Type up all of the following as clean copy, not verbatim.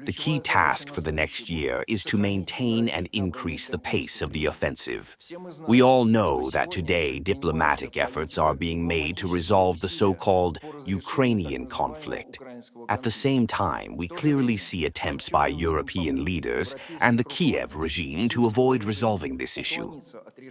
The key task for the next year is to maintain and increase the pace of the offensive. We all know that today diplomatic efforts are being made to resolve the so-called Ukrainian conflict. At the same time, we clearly see attempts by European leaders and the Kiev regime to avoid resolving this issue.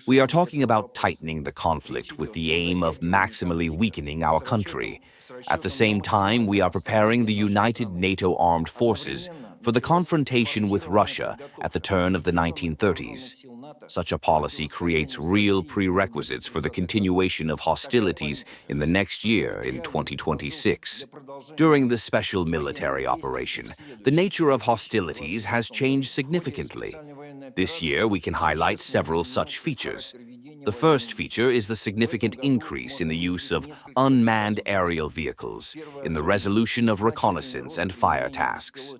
We are talking about tightening the conflict with the aim of maximally weakening our country. At the same time, we are preparing the united NATO armed forces for the confrontation with Russia at the turn of the 1930s. Such a policy creates real prerequisites for the continuation of hostilities in the next year, in 2026. During the special military operation, the nature of hostilities has changed significantly. This year, we can highlight several such features. The first feature is the significant increase in the use of unmanned aerial vehicles in the resolution of reconnaissance and fire tasks.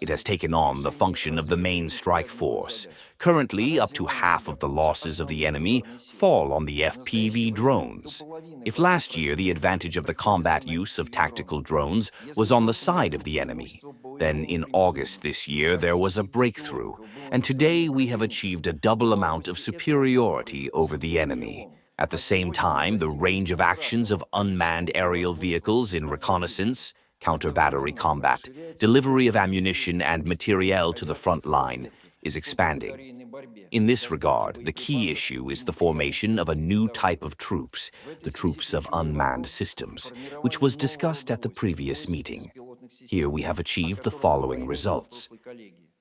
It has taken on the function of the main strike force. Currently, up to half of the losses of the enemy fall on the FPV drones. If last year the advantage of the combat use of tactical drones was on the side of the enemy, then in August this year there was a breakthrough, and today we have achieved a double amount of superiority over the enemy. At the same time, the range of actions of unmanned aerial vehicles in reconnaissance, counter-battery combat, delivery of ammunition and materiel to the front line is expanding. In this regard, the key issue is the formation of a new type of troops, the troops of unmanned systems, which was discussed at the previous meeting. Here we have achieved the following results.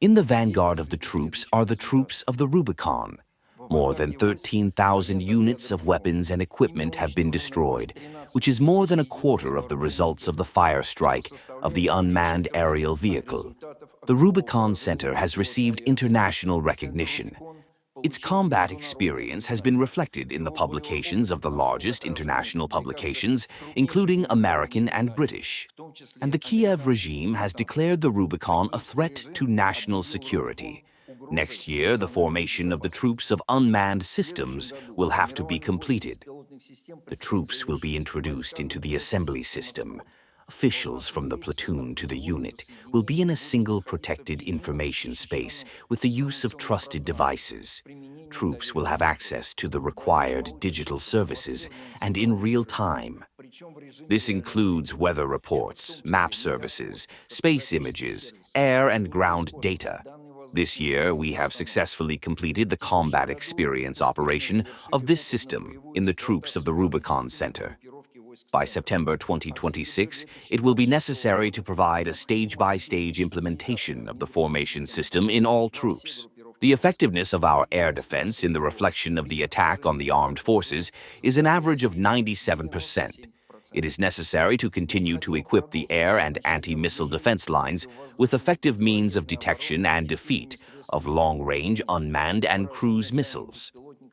In the vanguard of the troops are the troops of the Rubicon. More than 13,000 units of weapons and equipment have been destroyed, which is more than a quarter of the results of the fire strike of the unmanned aerial vehicle. The Rubicon Center has received international recognition. Its combat experience has been reflected in the publications of the largest international publications, including American and British. And the Kiev regime has declared the Rubicon a threat to national security. Next year, the formation of the troops of unmanned systems will have to be completed. The troops will be introduced into the assembly system. Officials from the platoon to the unit will be in a single protected information space with the use of trusted devices. Troops will have access to the required digital services and in real time. This includes weather reports, map services, space images, air and ground data. This year, we have successfully completed the combat experience operation of this system in the troops of the Rubicon Center. By September 2026, it will be necessary to provide a stage-by-stage implementation of the formation system in all troops. The effectiveness of our air defense in the reflection of the attack on the armed forces is an average of 97%. It is necessary to continue to equip the air and anti-missile defense lines with effective means of detection and defeat of long-range unmanned and cruise missiles.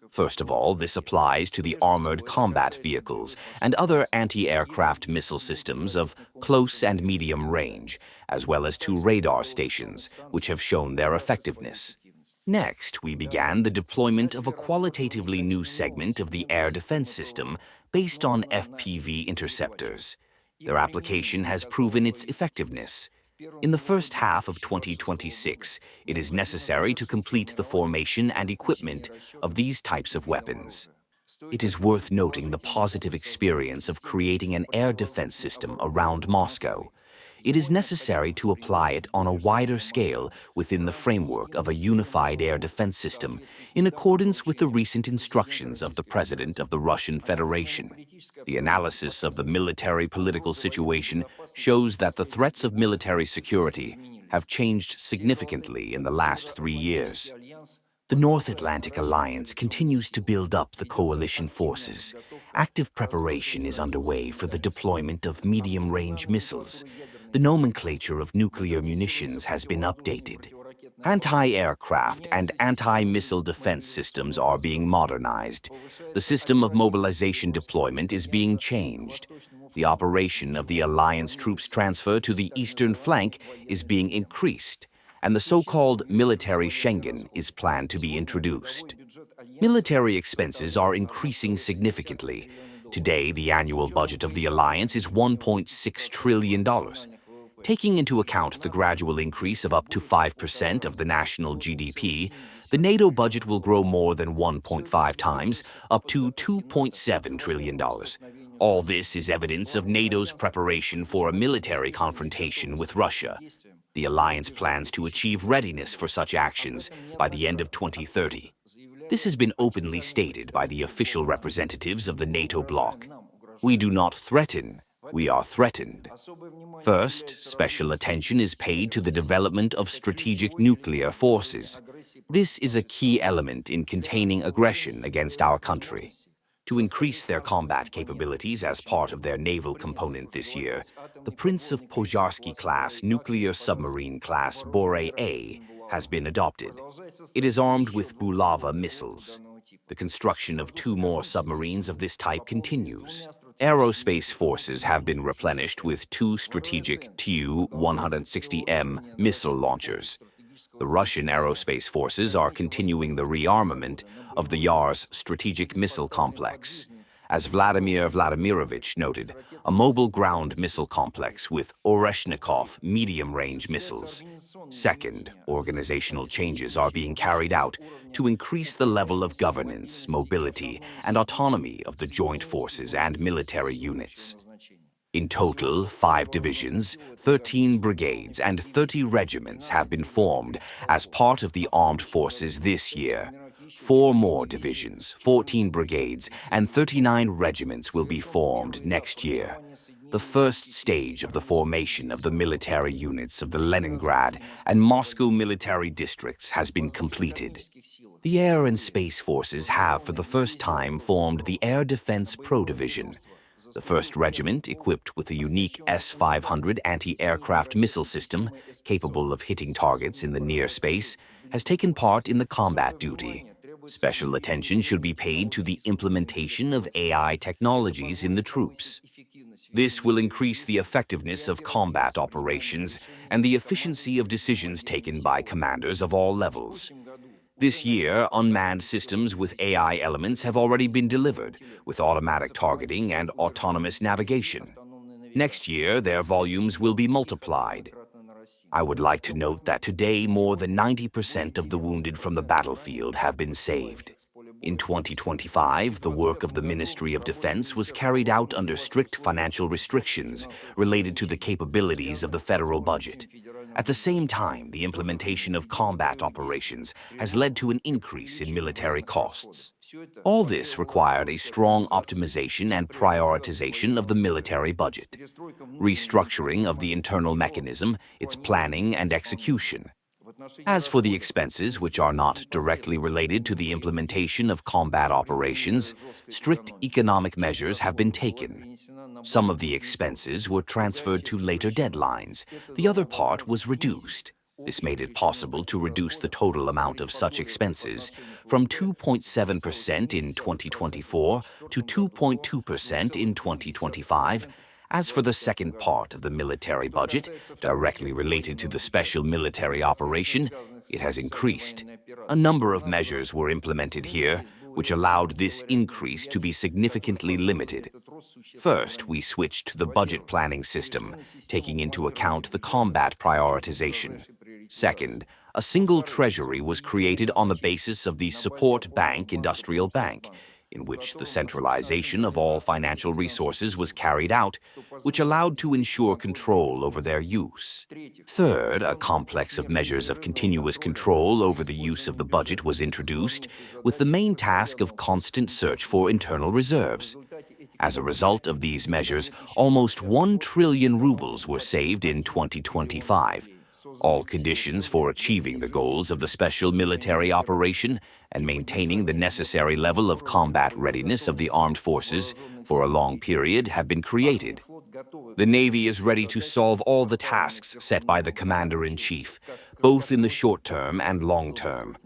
First of all, this applies to the armored combat vehicles and other anti-aircraft missile systems of close and medium range, as well as to radar stations, which have shown their effectiveness. Next, we began the deployment of a qualitatively new segment of the air defense system based on FPV interceptors. Their application has proven its effectiveness. In the first half of 2026, it is necessary to complete the formation and equipment of these types of weapons. It is worth noting the positive experience of creating an air defense system around Moscow. It is necessary to apply it on a wider scale within the framework of a unified air defense system, in accordance with the recent instructions of the President of the Russian Federation. The analysis of the military-political situation shows that the threats of military security have changed significantly in the last 3 years. The North Atlantic Alliance continues to build up the coalition forces. Active preparation is underway for the deployment of medium-range missiles. The nomenclature of nuclear munitions has been updated. Anti-aircraft and anti-missile defense systems are being modernized. The system of mobilization deployment is being changed. The operation of the alliance troops transfer to the eastern flank is being increased, and the so-called military Schengen is planned to be introduced. Military expenses are increasing significantly. Today, the annual budget of the alliance is $1.6 trillion. Taking into account the gradual increase of up to 5% of the national GDP, the NATO budget will grow more than 1.5 times, up to $2.7 trillion. All this is evidence of NATO's preparation for a military confrontation with Russia. The alliance plans to achieve readiness for such actions by the end of 2030. This has been openly stated by the official representatives of the NATO bloc. We do not threaten, we are threatened. First, special attention is paid to the development of strategic nuclear forces. This is a key element in containing aggression against our country. To increase their combat capabilities as part of their naval component this year, the Prince of Pozharsky-class nuclear submarine class Bore-A has been adopted. It is armed with Bulava missiles. The construction of 2 more submarines of this type continues. Aerospace forces have been replenished with 2 strategic Tu-160M missile launchers. The Russian aerospace forces are continuing the rearmament of the Yars strategic missile complex. As Vladimir Vladimirovich noted, a mobile ground missile complex with Oreshnikov medium-range missiles. Second, organizational changes are being carried out to increase the level of governance, mobility, and autonomy of the joint forces and military units. In total, 5 divisions, 13 brigades, and 30 regiments have been formed as part of the armed forces this year. 4 more divisions, 14 brigades, and 39 regiments will be formed next year. The first stage of the formation of the military units of the Leningrad and Moscow military districts has been completed. The Air and Space Forces have, for the first time, formed the Air Defense Pro Division. The 1st Regiment, equipped with a unique S-500 anti-aircraft missile system capable of hitting targets in the near space, has taken part in the combat duty. Special attention should be paid to the implementation of AI technologies in the troops. This will increase the effectiveness of combat operations and the efficiency of decisions taken by commanders of all levels. This year, unmanned systems with AI elements have already been delivered, with automatic targeting and autonomous navigation. Next year, their volumes will be multiplied. I would like to note that today more than 90% of the wounded from the battlefield have been saved. In 2025, the work of the Ministry of Defense was carried out under strict financial restrictions related to the capabilities of the federal budget. At the same time, the implementation of combat operations has led to an increase in military costs. All this required a strong optimization and prioritization of the military budget, restructuring of the internal mechanism, its planning and execution. As for the expenses which are not directly related to the implementation of combat operations, strict economic measures have been taken. Some of the expenses were transferred to later deadlines. The other part was reduced. This made it possible to reduce the total amount of such expenses from 2.7% in 2024 to 2.2% in 2025. As for the second part of the military budget, directly related to the special military operation, it has increased. A number of measures were implemented here, which allowed this increase to be significantly limited. First, we switched to the budget planning system, taking into account the combat prioritization. Second, a single treasury was created on the basis of the Support Bank Industrial Bank, in which the centralization of all financial resources was carried out, which allowed to ensure control over their use. Third, a complex of measures of continuous control over the use of the budget was introduced, with the main task of constant search for internal reserves. As a result of these measures, almost 1 trillion rubles were saved in 2025. All conditions for achieving the goals of the special military operation and maintaining the necessary level of combat readiness of the armed forces for a long period have been created. The Navy is ready to solve all the tasks set by the Commander-in-Chief, both in the short term and long term.